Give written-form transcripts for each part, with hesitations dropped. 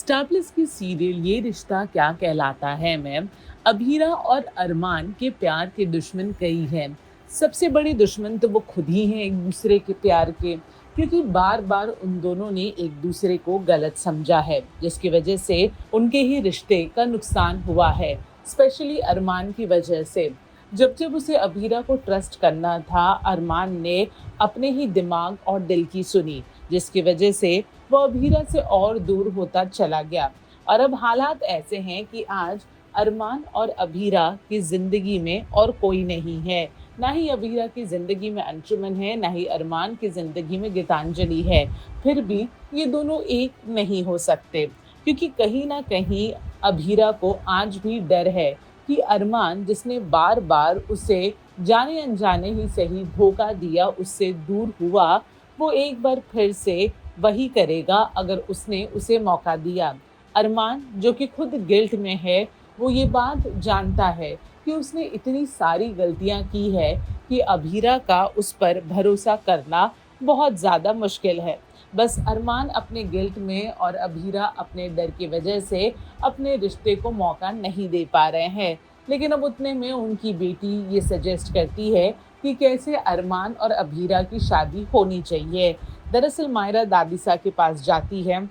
Star plus की serial ये रिश्ता क्या कहलाता है मैम, अभीरा और अरमान के प्यार के दुश्मन कई हैं। सबसे बड़े दुश्मन तो वो खुद ही हैं एक दूसरे के प्यार के, क्योंकि बार बार उन दोनों ने एक दूसरे को गलत समझा है, जिसकी वजह से उनके ही रिश्ते का नुकसान हुआ है। स्पेशली अरमान की वजह से जब जब उसे अभीरा को ट्रस्ट करना था, अरमान ने अपने ही दिमाग और दिल की सुनी, जिसकी वजह से वो अभीरा से और दूर होता चला गया। और अब हालात ऐसे हैं कि आज अरमान और अभीरा की जिंदगी में और कोई नहीं है। ना ही अभीरा की जिंदगी में अंशुमन है, ना ही अरमान की जिंदगी में गीतांजलि है। फिर भी ये दोनों एक नहीं हो सकते, क्योंकि कहीं ना कहीं अभीरा को आज भी डर है कि अरमान, जिसने बार बार उसे जाने अनजाने ही सही धोखा दिया, उससे दूर हुआ, वो एक बार फिर से वही करेगा अगर उसने उसे मौका दिया। अरमान, जो कि खुद गिल्ट में है, वो ये बात जानता है कि उसने इतनी सारी गलतियां की है कि अभीरा का उस पर भरोसा करना बहुत ज़्यादा मुश्किल है। बस अरमान अपने गिल्ट में और अभीरा अपने डर की वजह से अपने रिश्ते को मौका नहीं दे पा रहे हैं। लेकिन अब उतने में उनकी बेटी ये सजेस्ट करती है कि कैसे अरमान और अभीरा की शादी होनी चाहिए। दरअसल मायरा दादीसा के पास जाती है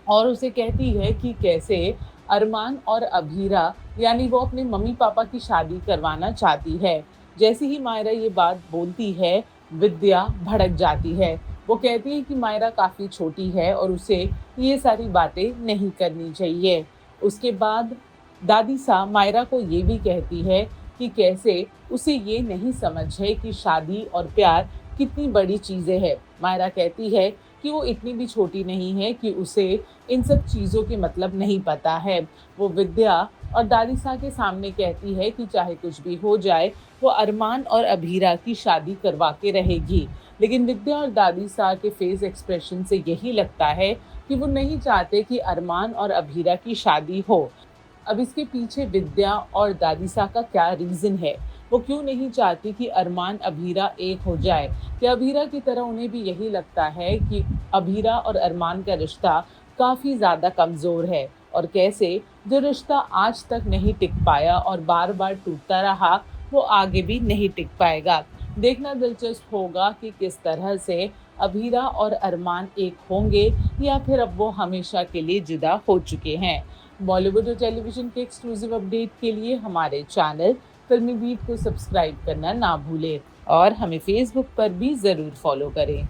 और उसे कहती है कि कैसे अरमान और अभीरा, यानी वो अपने मम्मी पापा की शादी करवाना चाहती है। जैसे ही मायरा ये बात बोलती है, विद्या भड़क जाती है। वो कहती है कि मायरा काफ़ी छोटी है और उसे ये सारी बातें नहीं करनी चाहिए। उसके बाद दादी सा मायरा को ये भी कहती है कि कैसे उसे ये नहीं समझ है कि शादी और प्यार कितनी बड़ी चीज़ें हैं। मायरा कहती है कि वो इतनी भी छोटी नहीं है कि उसे इन सब चीज़ों के मतलब नहीं पता है। वो विद्या और दादी सा के सामने कहती है कि चाहे कुछ भी हो जाए, वो अरमान और अभीरा की शादी करवा के रहेगी। लेकिन विद्या और दादी सा के फेस एक्सप्रेशन से यही लगता है कि वो नहीं चाहते कि अरमान और अभीरा की शादी हो। अब इसके पीछे विद्या और दादीसा का क्या रीज़न है? वो क्यों नहीं चाहती कि अरमान अभीरा एक हो जाए? क्या अभीरा की तरह उन्हें भी यही लगता है कि अभीरा और अरमान का रिश्ता काफ़ी ज़्यादा कमज़ोर है? और कैसे जो रिश्ता आज तक नहीं टिक पाया और बार बार टूटता रहा, वो आगे भी नहीं टिक पाएगा। देखना दिलचस्प होगा कि किस तरह से अभीरा और अरमान एक होंगे, या फिर अब वो हमेशा के लिए जुदा हो चुके हैं। बॉलीवुड और टेलीविज़न के एक्सक्लूसिव अपडेट के लिए हमारे चैनल फिल्मी बीट को सब्सक्राइब करना ना भूलें और हमें फेसबुक पर भी ज़रूर फॉलो करें।